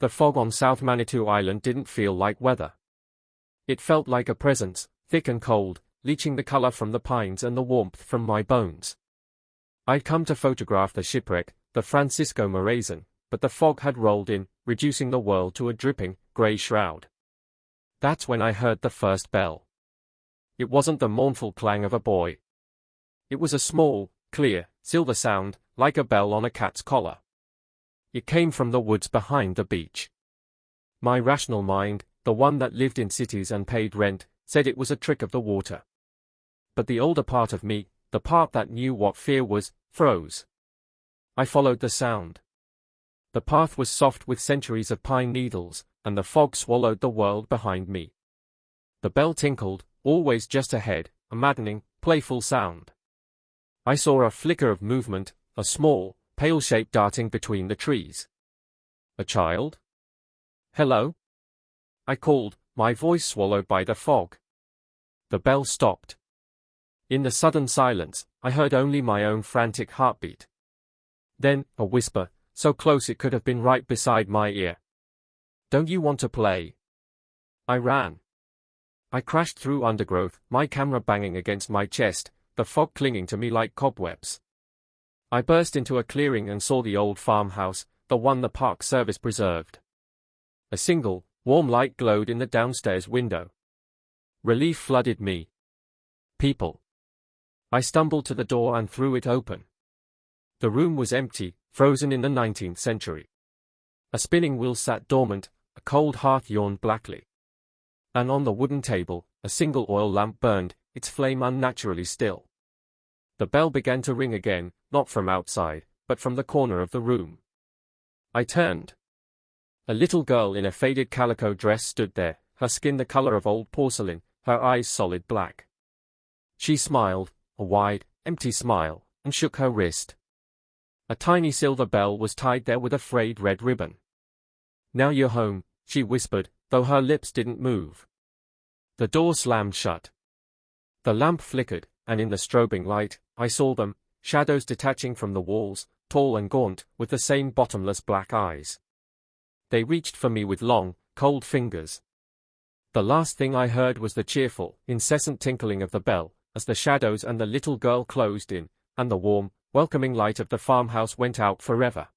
The fog on South Manitou Island didn't feel like weather. It felt like a presence, thick and cold, leaching the color from the pines and the warmth from my bones. I'd come to photograph the shipwreck, the Francisco Morazan, but the fog had rolled in, reducing the world to a dripping, grey shroud. That's when I heard the first bell. It wasn't the mournful clang of a buoy. It was a small, clear, silver sound, like a bell on a cat's collar. It came from the woods behind the beach. My rational mind, the one that lived in cities and paid rent, said it was a trick of the water. But the older part of me, the part that knew what fear was, froze. I followed the sound. The path was soft with centuries of pine needles, and the fog swallowed the world behind me. The bell tinkled, always just ahead, a maddening, playful sound. I saw a flicker of movement, a small, pale shape darting between the trees. A child? Hello? I called, my voice swallowed by the fog. The bell stopped. In the sudden silence, I heard only my own frantic heartbeat. Then, a whisper, so close it could have been right beside my ear. Don't you want to play? I ran. I crashed through undergrowth, my camera banging against my chest, the fog clinging to me like cobwebs. I burst into a clearing and saw the old farmhouse, the one the Park Service preserved. A single, warm light glowed in the downstairs window. Relief flooded me. People. I stumbled to the door and threw it open. The room was empty, frozen in the 19th century. A spinning wheel sat dormant, a cold hearth yawned blackly. And on the wooden table, a single oil lamp burned, its flame unnaturally still. The bell began to ring again, not from outside, but from the corner of the room. I turned. A little girl in a faded calico dress stood there, her skin the color of old porcelain, her eyes solid black. She smiled, a wide, empty smile, and shook her wrist. A tiny silver bell was tied there with a frayed red ribbon. "Now you're home," she whispered, though her lips didn't move. The door slammed shut. The lamp flickered, and in the strobing light, I saw them, shadows detaching from the walls, tall and gaunt, with the same bottomless black eyes. They reached for me with long, cold fingers. The last thing I heard was the cheerful, incessant tinkling of the bell, as the shadows and the little girl closed in, and the warm, welcoming light of the farmhouse went out forever.